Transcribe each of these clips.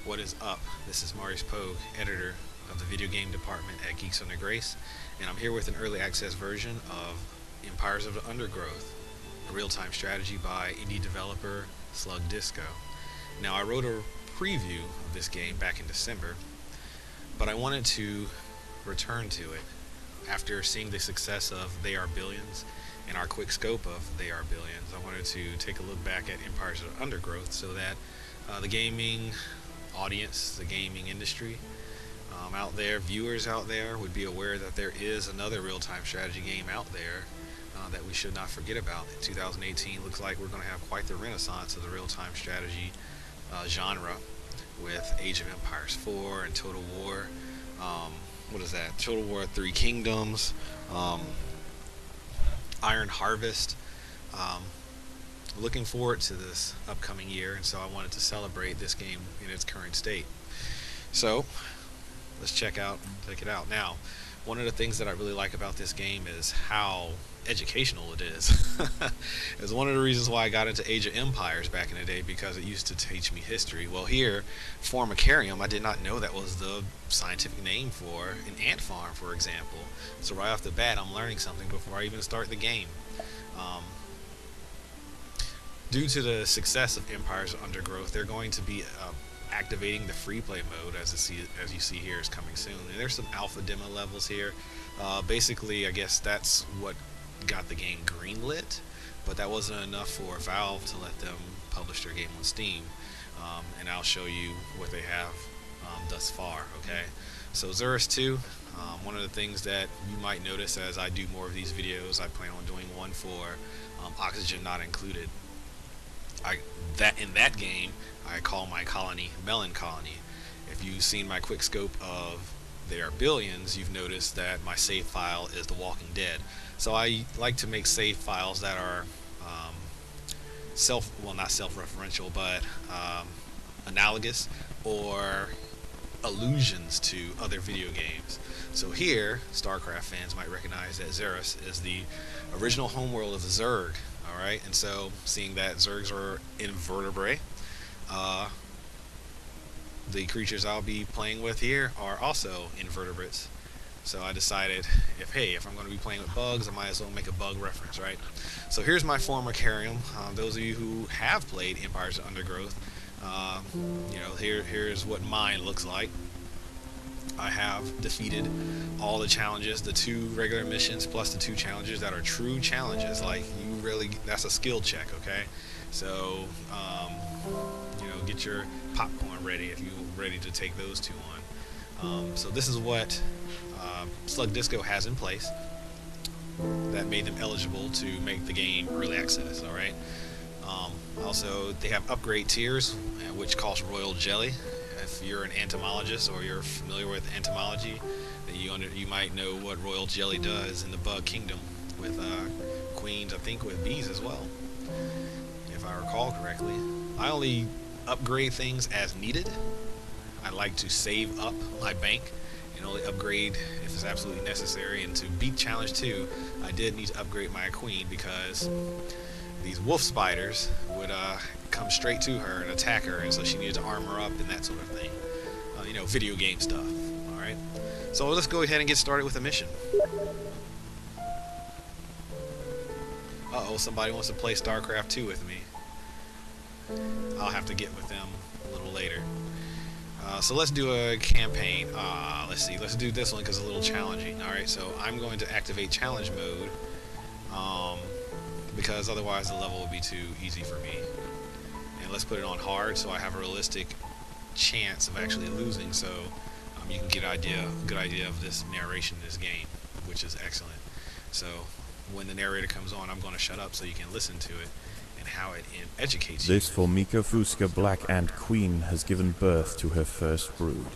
What is up? This is Maurice, editor of the video game department at Geeks Undergrowth, and I'm here with an early access version of Empires of the Undergrowth, a real-time strategy by indie developer Slug Disco. Now, I wrote a preview of this game back in December, but I wanted to return to it after seeing the success of They Are Billions and our QuickScope of They Are Billions. I wanted to take a look back at Empires of the Undergrowth so that the gaming audience, the gaming industry out there, viewers out there, would be aware that there is another real-time strategy game out there that we should not forget about. In 2018, looks like we're going to have quite the renaissance of the real-time strategy genre with Age of Empires 4 and Total War. What is that? Total War 3 Kingdoms, Iron Harvest. Looking forward to this upcoming year, and so I wanted to celebrate this game in its current state. So let's check it out. Now, one of the things that I really like about this game is how educational it is. It's one of the reasons why I got into Age of Empires back in the day, because it used to teach me history. Well, here, Formicarium, I did not know that was the scientific name for an ant farm, for example. So right off the bat, I'm learning something before I even start the game. Due to the success of Empires of Undergrowth, they're going to be activating the free play mode, as you see here, is coming soon. And there's some alpha demo levels here. Basically, I guess that's what got the game greenlit, but that wasn't enough for Valve to let them publish their game on Steam. And I'll show you what they have thus far. Okay, so Xurus 2. One of the things that you might notice as I do more of these videos, I plan on doing one for Oxygen Not Included. In that game, I call my colony Melon Colony. If you've seen my quick scope of There Are Billions, you've noticed that my save file is The Walking Dead. So I like to make save files that are not self-referential, but analogous or allusions to other video games. So here, StarCraft fans might recognize that Xurus is the original homeworld of the Zerg. Alright, and so seeing that Zergs are invertebrate, the creatures I'll be playing with here are also invertebrates. So I decided, if I'm going to be playing with bugs, I might as well make a bug reference, right? So here's my Formicarium. Those of you who have played Empires of Undergrowth, here's what mine looks like. I have defeated all the challenges, the 2 regular missions plus the 2 challenges that are true challenges. Like, that's a skill check, okay? So, get your popcorn ready if you're ready to take those 2 on. So this is what Slug Disco has in place that made them eligible to make the game early access, alright? Also, they have upgrade tiers, which cost Royal Jelly. If you're an entomologist or you're familiar with entomology, then you might know what Royal Jelly does in the Bug Kingdom with queens, I think with bees as well, if I recall correctly. I only upgrade things as needed. I like to save up my bank and only upgrade if it's absolutely necessary. And to beat Challenge 2, I did need to upgrade my queen because these wolf spiders would come straight to her and attack her, and so she needed to armor up and that sort of thing. Video game stuff. Alright, so let's go ahead and get started with the mission. Uh-oh, somebody wants to play StarCraft 2 with me. I'll have to get with them a little later. So let's do a campaign. Let's see, let's do this one because it's a little challenging. Alright, so I'm going to activate challenge mode, because otherwise the level will be too easy for me. And let's put it on hard so I have a realistic chance of actually losing, so you can get a good idea of this narration in this game, which is excellent. So when the narrator comes on, I'm going to shut up so you can listen to it and how it educates you. This Formica Fusca Black Ant Queen has given birth to her first brood.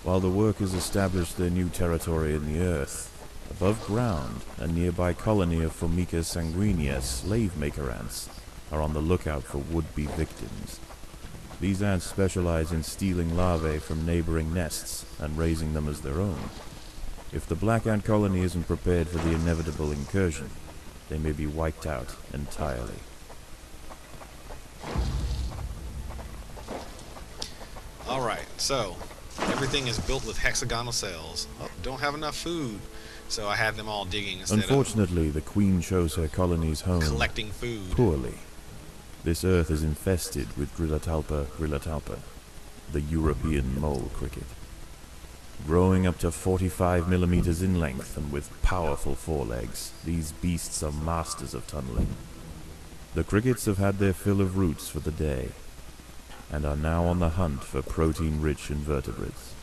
While the workers established their new territory in the earth, above ground, a nearby colony of Formica sanguinea slave maker ants are on the lookout for would-be victims. These ants specialize in stealing larvae from neighboring nests and raising them as their own. If the black ant colony isn't prepared for the inevitable incursion, they may be wiped out entirely. So, everything is built with hexagonal cells. Oh, don't have enough food. So I have them all digging instead Unfortunately, the Queen chose her colony's of home collecting food. poorly. This earth is infested with grillotalpa, the European mole cricket. Growing up to 45 millimeters in length and with powerful forelegs, these beasts are masters of tunneling. The crickets have had their fill of roots for the day, and are now on the hunt for protein-rich invertebrates.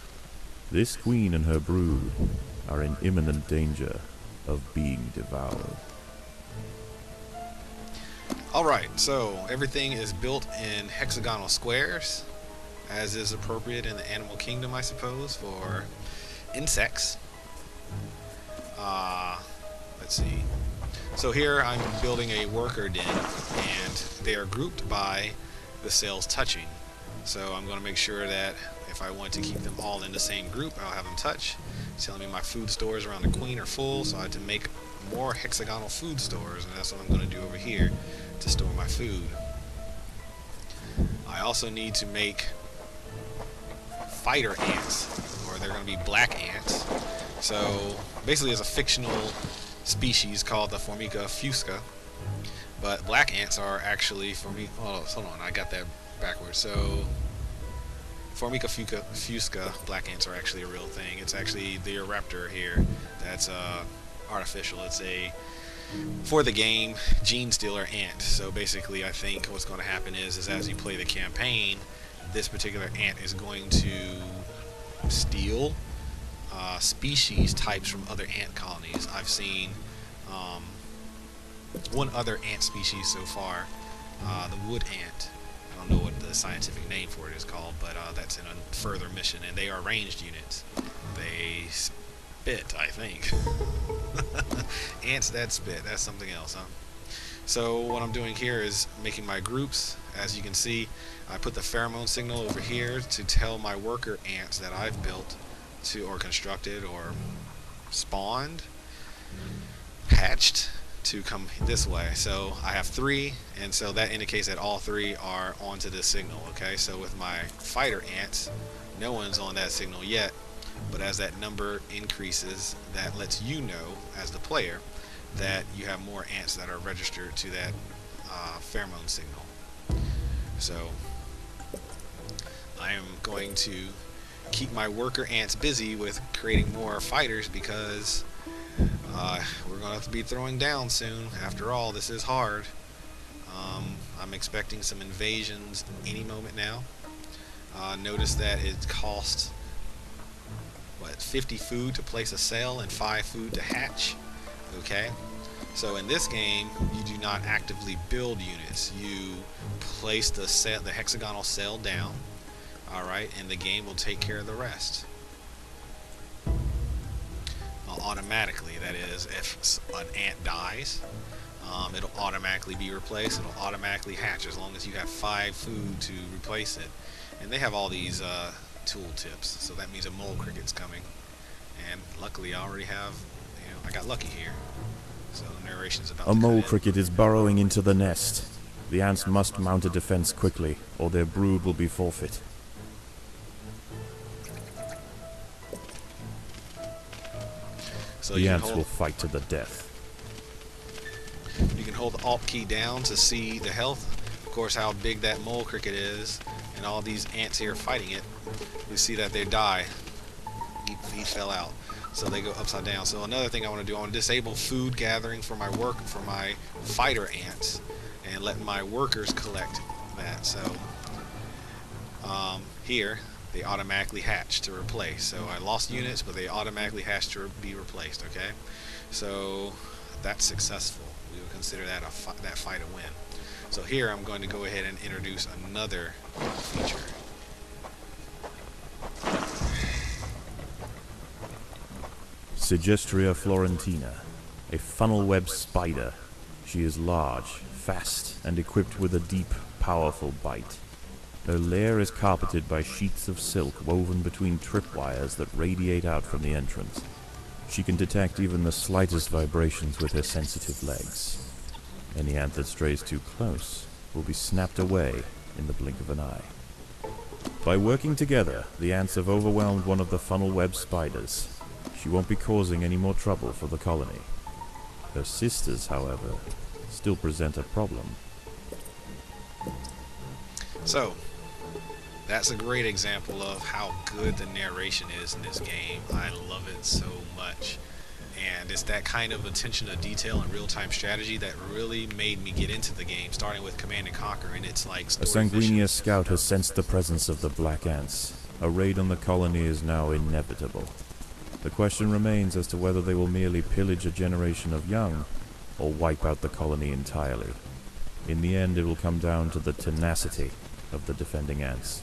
This queen and her brood are in imminent danger of being devoured. Alright, so everything is built in hexagonal squares, as is appropriate in the animal kingdom, I suppose, for insects. Let's see. So here I'm building a worker den, and they are grouped by the cells touching. So I'm going to make sure that if I want to keep them all in the same group, I'll have them touch. It's telling me my food stores around the queen are full, so I have to make more hexagonal food stores, and that's what I'm going to do over here to store my food. I also need to make fighter ants, or they're going to be black ants. So basically it's a fictional species called the Formica fusca, but black ants are actually hold on, I got that backwards. So Formica fusca, black ants are actually a real thing. It's actually the raptor here that's artificial. It's a, for the game, gene stealer ant. So basically I think what's going to happen is as you play the campaign, this particular ant is going to steal species types from other ant colonies. I've seen one other ant species so far, the wood ant. I don't know what the scientific name for it is called, but that's in a further mission, and they are ranged units. They spit, I think. Ants that spit, that's something else, huh? So what I'm doing here is making my groups. As you can see, I put the pheromone signal over here to tell my worker ants that I've built to, or constructed, or spawned, hatched, to come this way. So I have 3, and so that indicates that all 3 are onto this signal. Okay, so with my fighter ants, no one's on that signal yet, but as that number increases, that lets you know as the player that you have more ants that are registered to that pheromone signal. So I am going to keep my worker ants busy with creating more fighters, because we're going to have to be throwing down soon. After all, this is hard. I'm expecting some invasions any moment now. Notice that it costs 50 food to place a cell and 5 food to hatch. Okay, so in this game you do not actively build units. You place the hexagonal cell down, alright, and the game will take care of the rest. Automatically, that is, if an ant dies, it'll automatically be replaced. It'll automatically hatch as long as you have 5 food to replace it. And they have all these tool tips, so that means a mole cricket's coming. And luckily I already have, I got lucky here. So the narration's about A mole cricket is burrowing into the nest. The ants must mount a defense quickly, or their brood will be forfeit. So the ants will fight to the death. You can hold the Alt key down to see the health, of course, how big that mole cricket is, and all these ants here fighting it. You see that they die. He fell out, so they go upside down. So another thing I want to do, I want to disable food gathering for my fighter ants, and let my workers collect that. So here they automatically hatch to replace. So I lost units, but they automatically hatch to be replaced. Okay, so that's successful. We would consider that that fight a win. So here I'm going to go ahead and introduce another feature. Sigestria florentina, a funnel-web spider. She is large, fast, and equipped with a deep, powerful bite. Her lair is carpeted by sheets of silk woven between tripwires that radiate out from the entrance. She can detect even the slightest vibrations with her sensitive legs. Any ant that strays too close will be snapped away in the blink of an eye. By working together, the ants have overwhelmed one of the funnel web spiders. She won't be causing any more trouble for the colony. Her sisters, however, still present a problem. So, that's a great example of how good the narration is in this game. I love it so much. And it's that kind of attention to detail and real-time strategy that really made me get into the game, starting with Command and Conquer, and it's like A Sanguinia scout has sensed the presence of the black ants. A raid on the colony is now inevitable. The question remains as to whether they will merely pillage a generation of young, or wipe out the colony entirely. In the end, it will come down to the tenacity of the defending ants.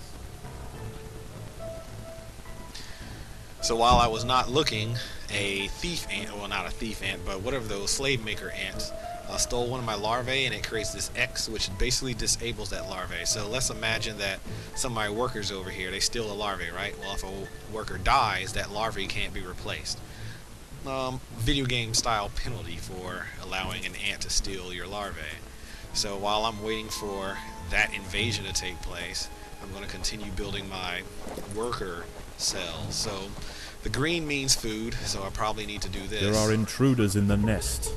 So while I was not looking, a thief ant, well, not a thief ant, but whatever those slave maker ants, stole one of my larvae, and it creates this X, which basically disables that larvae. So let's imagine that some of my workers over here, they steal a larvae, right? Well, if a worker dies, that larvae can't be replaced. Video game style penalty for allowing an ant to steal your larvae. So while I'm waiting for that invasion to take place, I'm going to continue building my worker cells. So the green means food, so I probably need to do this. There are intruders in the nest.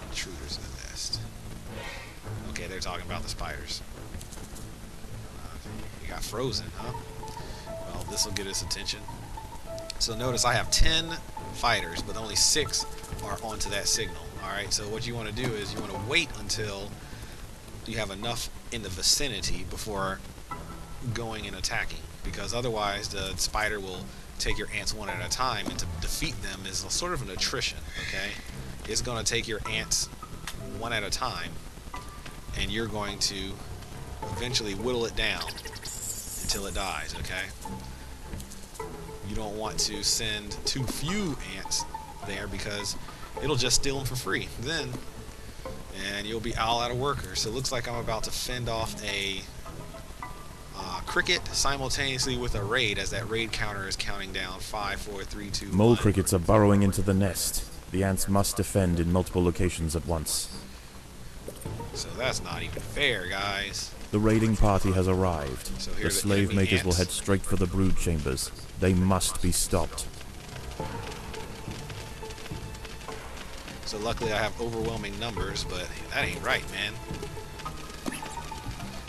Intruders in the nest. Okay, they're talking about the spiders. You got frozen, huh? Well, this will get his attention. So notice I have 10 fighters, but only 6 are onto that signal. Alright, so what you want to do is you want to wait until you have enough in the vicinity before going and attacking, because otherwise the spider will take your ants one at a time, and to defeat them is sort of an attrition, okay? It's going to take your ants one at a time, and you're going to eventually whittle it down until it dies, okay? You don't want to send too few ants there, because it'll just steal them for free then, and you'll be all out of workers. So it looks like I'm about to fend off a cricket simultaneously with a raid, as that raid counter is counting down 5, 4, 3, 2, 1. Mole crickets are burrowing into the nest. The ants must defend in multiple locations at once. So that's not even fair, guys. The raiding party has arrived. So The slave makers will head straight for the brood chambers. They must be stopped. So luckily I have overwhelming numbers, but that ain't right, man.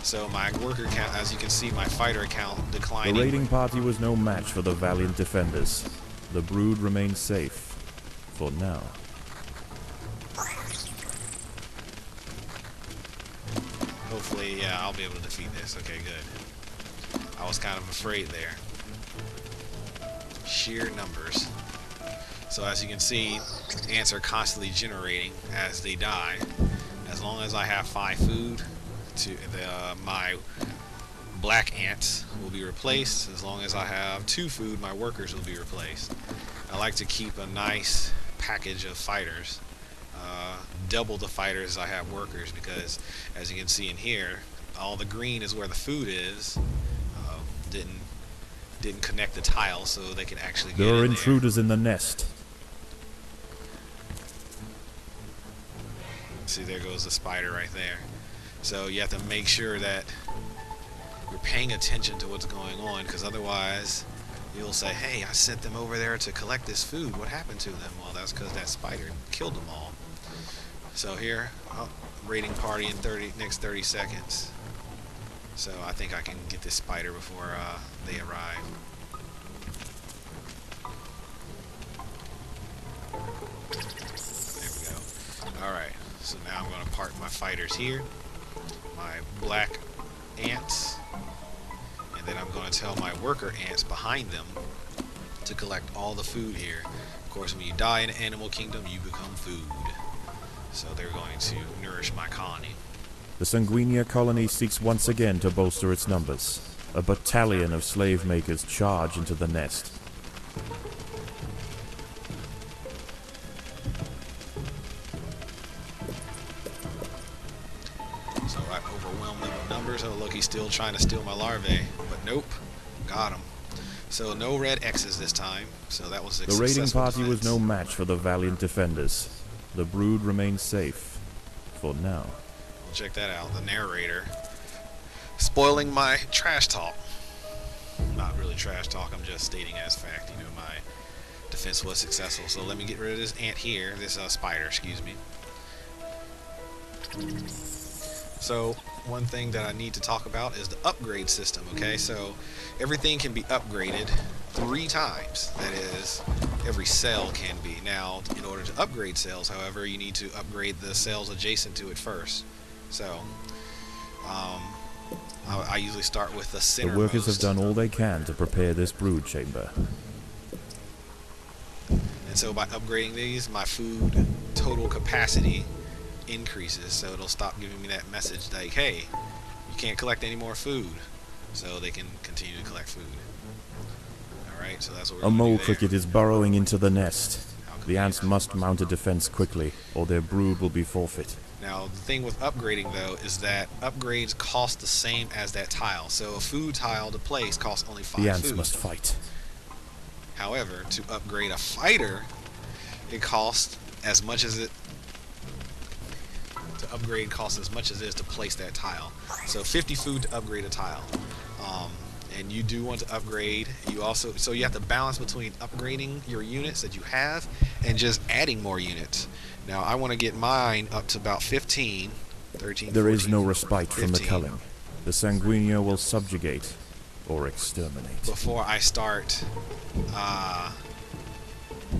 So my worker count, as you can see, my fighter count declining. The raiding party was no match for the valiant defenders. The brood remains safe. For now. Hopefully, yeah, I'll be able to defeat this. Okay, good. I was kind of afraid there. Sheer numbers. So as you can see, ants are constantly generating as they die. As long as I have 5 food, my black ants will be replaced. As long as I have 2 food, my workers will be replaced. I like to keep a nice package of fighters. Double the fighters I have workers, because as you can see in here, all the green is where the food is. Didn't connect the tile so they can actually get in there. There are intruders in the nest. See, there goes the spider right there. So you have to make sure that you're paying attention to what's going on, because otherwise you'll say, hey, I sent them over there to collect this food. What happened to them? Well, that's because that spider killed them all. So here, raiding party in next 30 seconds. So I think I can get this spider before they arrive. There we go. Alright, so now I'm going to park my fighters here. My black ants. And then I'm going to tell my worker ants behind them to collect all the food here. Of course, when you die in the animal kingdom, you become food. So they're going to nourish my colony. The Sanguinia colony seeks once again to bolster its numbers. A battalion of slave makers charge into the nest. So I overwhelmed them with numbers. Oh, look, he's still trying to steal my larvae. But nope, got him. So no red X's this time. So that was a The raiding party was no match for the valiant defenders. The brood remains safe. For now. Check that out, the narrator. spoiling my trash talk. Not really trash talk, I'm just stating as fact. You know, my defense was successful. So let me get rid of this ant here, this spider, excuse me. So one thing that I need to talk about is the upgrade system, okay? So everything can be upgraded 3 times. That is, every cell can be. Now, in order to upgrade cells, however, you need to upgrade the cells adjacent to it first. So, I usually start with the centermost. The workers have done all they can to prepare this brood chamber. And so by upgrading these, my food total capacity increases, so it'll stop giving me that message like, hey, you can't collect any more food, so they can continue to collect food. Alright, so that's what we're A going to do mole there. cricket is burrowing into the nest. How come The ants must mount a defense quickly, or their brood will be forfeit. Now, the thing with upgrading, though, is that upgrades cost the same as that tile. So a food tile to place costs only 5 The ants food. must fight. However, to upgrade a fighter, it costs as much as it... To upgrade costs as much as it is to place that tile. So 50 food to upgrade a tile. And you do want to upgrade. You also... So you have to balance between upgrading your units that you have and just adding more units. Now, I want to get mine up to about 15, 13, There 14, is no respite from the 15. culling. The sanguinea will subjugate or exterminate. Before I start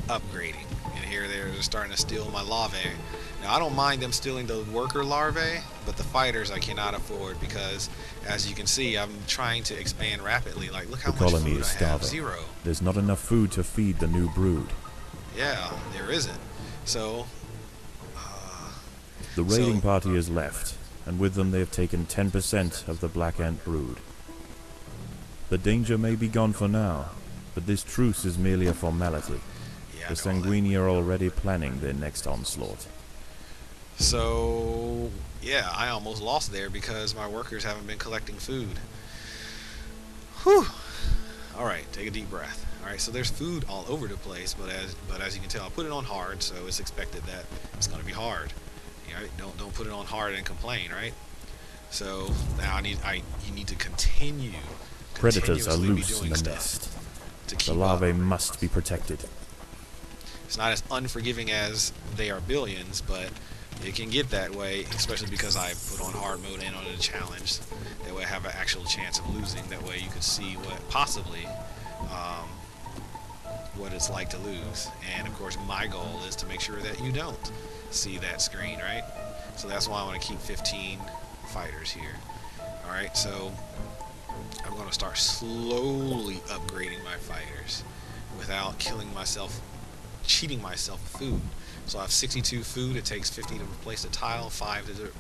upgrading. And here they're starting to steal my larvae. Now, I don't mind them stealing the worker larvae, but the fighters I cannot afford because, as you can see, I'm trying to expand rapidly. Like, look how The much colony food is I have. starving. 0. There's not enough food to feed the new brood. Yeah, there isn't. So... The raiding party is left, and with them they have taken 10% of the black ant brood. The danger may be gone for now, but this truce is merely a formality. yeah, The I know all that. sanguinea are already planning their next onslaught. So, yeah, I almost lost there because my workers haven't been collecting food. Whew. Alright, take a deep breath. Alright, so there's food all over the place, but as you can tell, I put it on hard, so it's expected that it's going to be hard. Right? Don't put it on hard and complain, right? So now you need to Predators are continuously be loose in doing the stuff nest. to The keep larvae up. must be protected. It's not as unforgiving as they are billions, but it can get that way, especially because I put on hard mode and on a challenge. That way I have an actual chance of losing. That way you could see what possibly what it's like to lose. And of course my goal is to make sure that you don't see that screen, right? So that's why I want to keep 15 fighters here. Alright, so I'm going to start slowly upgrading my fighters without killing myself, cheating myself with food. So I have 62 food. It takes 50 to replace a tile, 5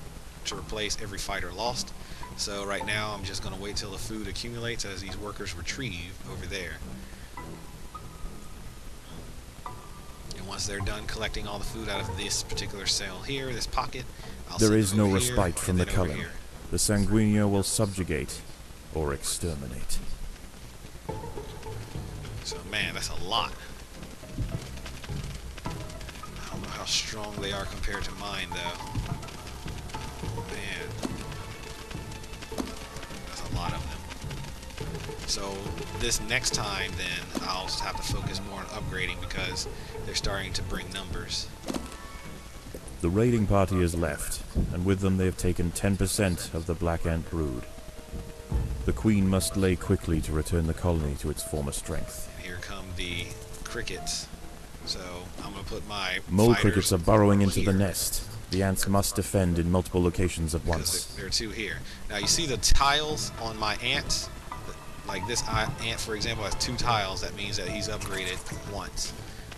to replace every fighter lost. So right now I'm just going to wait till the food accumulates as these workers retrieve over there. And once they're done collecting all the food out of this particular cell here, this pocket, I'll There send is them no over here, respite from and the then over culling. here. The sanguinea will subjugate or exterminate. So man, that's a lot. I don't know how strong they are compared to mine though. Man, that's a lot of them. So this next time then I'll just have to focus more on upgrading because they're starting to bring numbers. The raiding party is left, and with them they have taken 10% of the black ant brood. The queen must lay quickly to return the colony to its former strength. And here come the crickets. So I'm going to put my Mole fighters crickets are burrowing into the here, nest. The ants must defend in multiple locations at because once. there are 2 here. Now you see the tiles on my ants? Like this ant, for example, has 2 tiles. That means that he's upgraded once.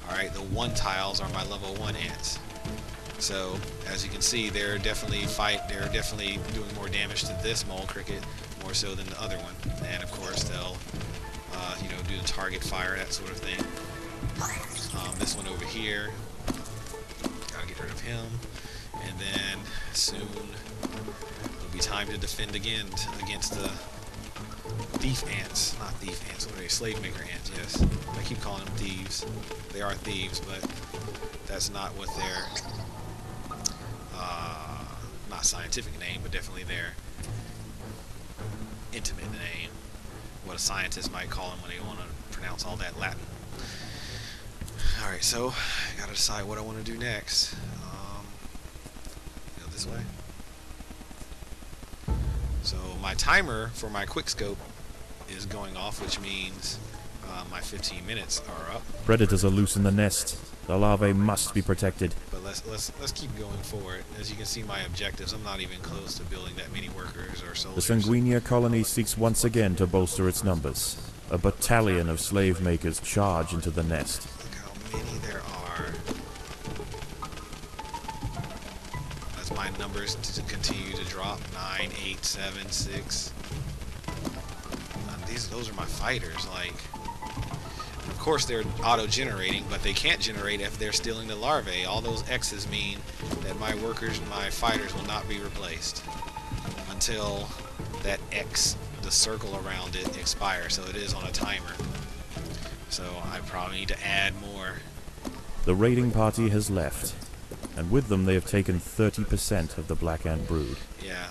Alright, the 1 tiles are my level 1 ants. So, as you can see, they're definitely doing more damage to this mole cricket, more so than the other one. And of course, they'll, do the target fire, that sort of thing. This one over here, gotta get rid of him. And then soon it'll be time to defend again against the thief ants. Not thief ants, what are they? Slave maker ants, yes. I keep calling them thieves. They are thieves, but that's not what they're... not scientific name, but definitely their intimate name. What a scientist might call him when they want to pronounce all that Latin. Alright, so I gotta decide what I want to do next. Go this way. So my timer for my QuickScope is going off, which means my 15 minutes are up. Predators are loose in the nest. The larvae must be protected. But let's keep going forward. As you can see, my objectives, I'm not even close to building that many workers or The soldiers. Sanguinia colony seeks once again to bolster its numbers. A battalion of slave makers charge into the nest. Look how many there are. As my numbers continue to drop, 9, 8, 7, 6. Those are my fighters. Like, of course they're auto-generating, but they can't generate if they're stealing the larvae. All those X's mean that my workers and my fighters will not be replaced until that X, the circle around it, expires. So it is on a timer. So I probably need to add more. The raiding party has left, and with them they have taken 30% of the Black Ant brood. Yeah.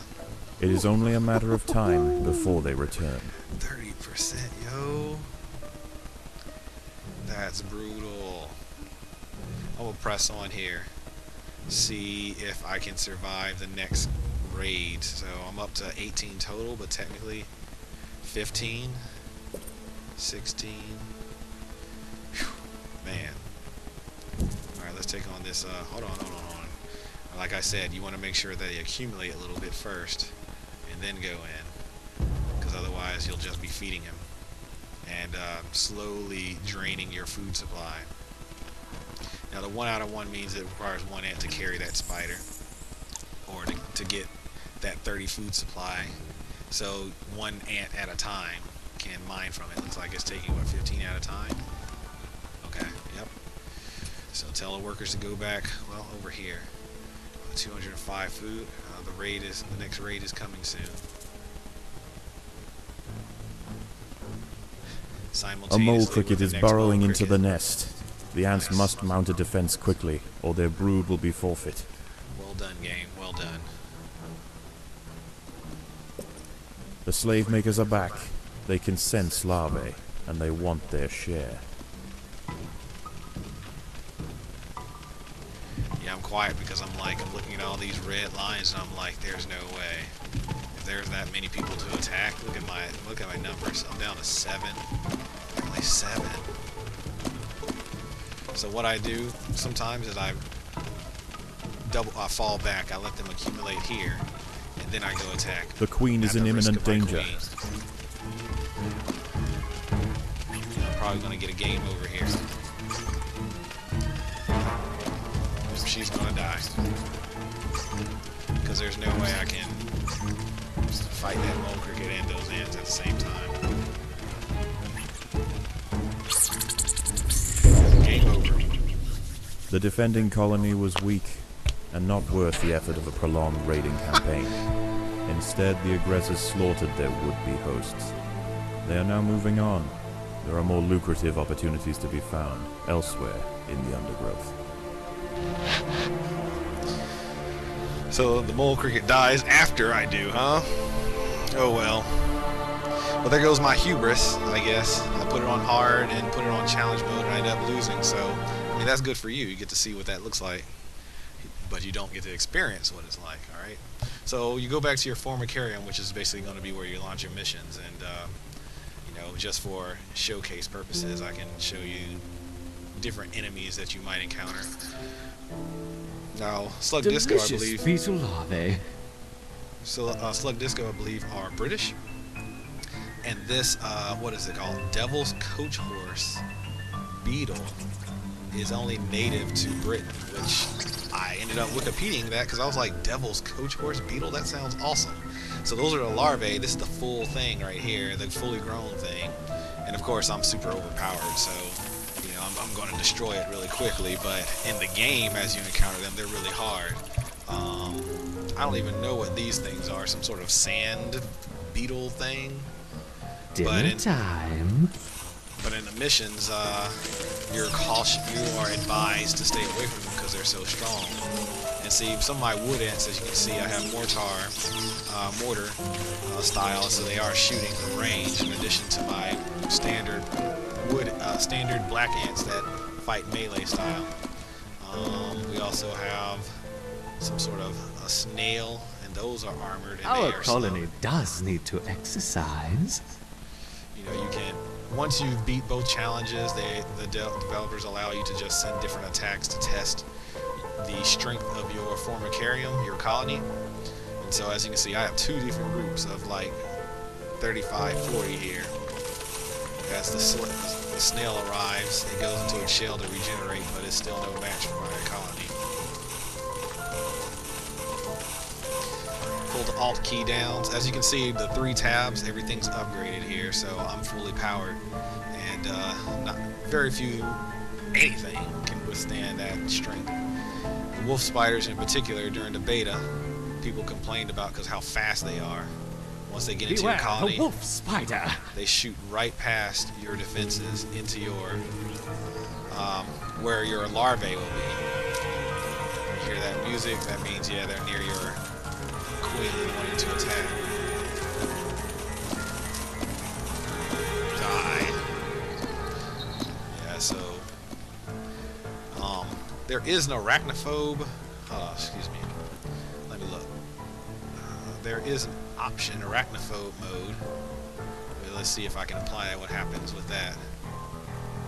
It is only a matter of time before they return. 30%, yo. That's brutal. I will press on here. See if I can survive the next raid. So I'm up to 18 total, but technically 15, 16. Whew, man. Alright, let's take on this. Hold on. Like I said, you want to make sure that you accumulate a little bit first and then go in. Because otherwise you'll just be feeding him and slowly draining your food supply. Now the 1 out of 1 means it requires 1 ant to carry that spider, or to get that 30 food supply. So 1 ant at a time can mine from it. Looks like it's taking, what, 15 at a time? Okay, yep. So tell the workers to go back, well, over here. 205 food. The next raid is coming soon. A mole cricket is burrowing into the nest. The ants must mount a defense quickly, or their brood will be forfeit. Well done, game. Well done. The slave makers are back. They can sense larvae, and they want their share. Yeah, I'm quiet because I'm looking at all these red lines, and I'm like, there's no way. If there's that many people to attack, look at my numbers. I'm down to 7. Only 7. So what I do sometimes is I fall back. I let them accumulate here, and then I go attack. The queen is in imminent danger. I'm probably gonna get a game over here. She's gonna die because there's no way I can fight that mole cricket and those ants at the same time. Game over. The defending colony was weak and not worth the effort of a prolonged raiding campaign. Instead, the aggressors slaughtered their would-be hosts. They are now moving on. There are more lucrative opportunities to be found elsewhere in the Undergrowth. So the mole cricket dies after I do, huh? Oh well. Well, there goes my hubris, I guess. I put it on hard and put it on challenge mode, and I ended up losing. So, I mean, that's good for you. You get to see what that looks like, but you don't get to experience what it's like. All right. So you go back to your formicarium, which is basically going to be where you launch your missions, and you know, just for showcase purposes, I can show you different enemies that you might encounter. Now, Slug Disco, I believe. Beetle larvae. So, Slug Disco, I believe, are British. And this, what is it called? Devil's Coach Horse Beetle is only native to Britain, which I ended up Wikipediaing that because I was like, Devil's Coach Horse Beetle? That sounds awesome. So those are the larvae. This is the full thing right here, the fully grown thing. And of course, I'm super overpowered, so you know, I'm going to destroy it really quickly. But in the game, as you encounter them, they're really hard. I don't even know what these things are. Some sort of sand beetle thing. Dinner time. But in the missions, you are advised to stay away from them because they're so strong. And see, some of my wood ants, as you can see, I have mortar style, so they are shooting from range. In addition to my standard black ants that fight melee style. We also have some sort of a snail, and those are armored. And Our they are colony slow. does need to exercise. You know, you can, once you've beat both challenges, the developers allow you to just send different attacks to test the strength of your formicarium, your colony. And so as you can see, I have 2 different groups of like 35, 40 here. As the snail arrives, it goes into its shell to regenerate, but it's still no match for my colony. Pull the Alt key down. As you can see, the 3 tabs, everything's upgraded here, so I'm fully powered, and not very few anything can withstand that strength. The wolf spiders in particular, during the beta, people complained about because how fast they are. Once they get into your colony, the wolf spider. they shoot right past your defenses into your where your larvae will be. You hear that music? That means, yeah, they're near your queen wanting to attack. Die. Yeah, so there is an arachnophobe. Excuse me. Let me look. There is an option, arachnophobe mode. Let's see if I can apply it. What happens with that?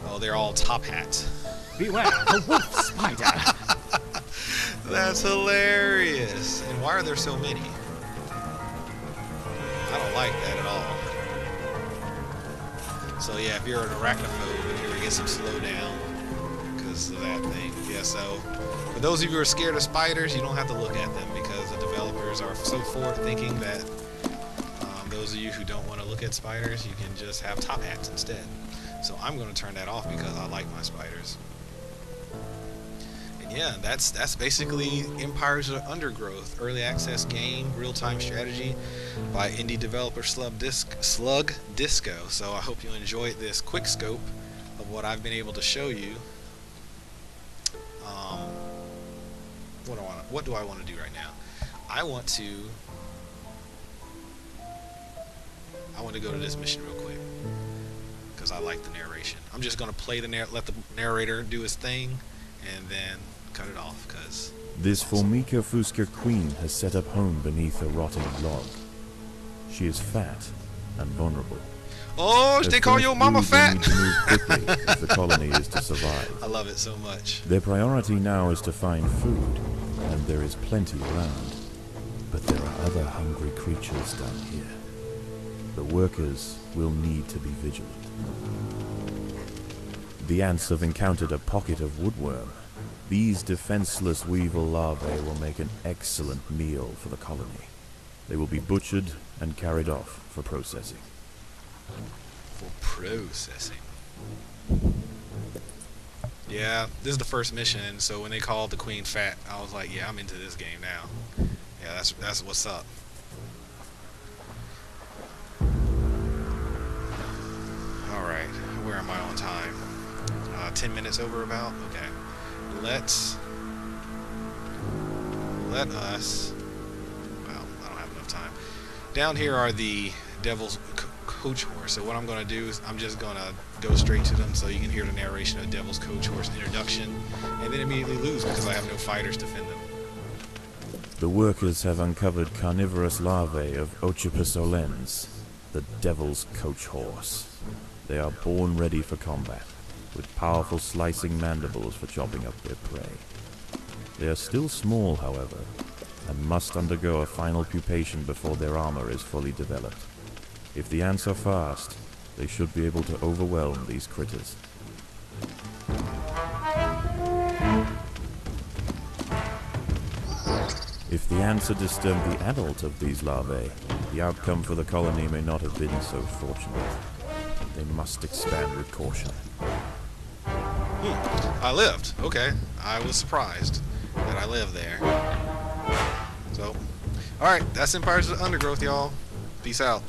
Oh, they're all top hats. Beware the wolf spider. That's hilarious. And why are there so many? I don't like that at all. So yeah, if you're an arachnophobe, you're gonna get some slowdown because of that thing. Yeah, so for those of you who are scared of spiders, you don't have to look at them because the developers are so forward-thinking that those of you who don't want to look at spiders, you can just have top hats instead. So I'm going to turn that off because I like my spiders. And yeah, that's basically Empires of Undergrowth, early access game, real-time strategy by indie developer Slug Disco. So I hope you enjoyed this quick scope of what I've been able to show you. What do I want to do right now? I want to go to this mission real quick because I like the narration. I'm just gonna play let the narrator do his thing, and then cut it off because This Formica Fusca queen has set up home beneath a rotting log. She is fat and vulnerable. oh, Her they call first your mama brood will fat. need to move quickly if the colony is to survive. I love it so much. Their priority now is to find food, and there is plenty around. But there are other hungry creatures down here. The workers will need to be vigilant. The ants have encountered a pocket of woodworm. These defenseless weevil larvae will make an excellent meal for the colony. They will be butchered and carried off for processing. For processing. Yeah, this is the first mission, so when they called the queen fat, I was like, yeah, I'm into this game now. Yeah, that's what's up. Alright, where am I on time? 10 minutes over about? Okay. Let us... Well, I don't have enough time. Down here are the Devil's Coach Horse. So what I'm going to do is I'm just going to go straight to them so you can hear the narration of Devil's Coach Horse introduction, and then immediately lose because I have no fighters to defend them. The workers have uncovered carnivorous larvae of Ocypus olens, the Devil's Coach Horse. They are born ready for combat, with powerful slicing mandibles for chopping up their prey. They are still small, however, and must undergo a final pupation before their armor is fully developed. If the ants are fast, they should be able to overwhelm these critters. If the ants had disturbed the adult of these larvae, the outcome for the colony may not have been so fortunate. They must expand with caution. I lived. Okay. I was surprised that I lived there. So, alright, that's Empires of Undergrowth, y'all. Peace out.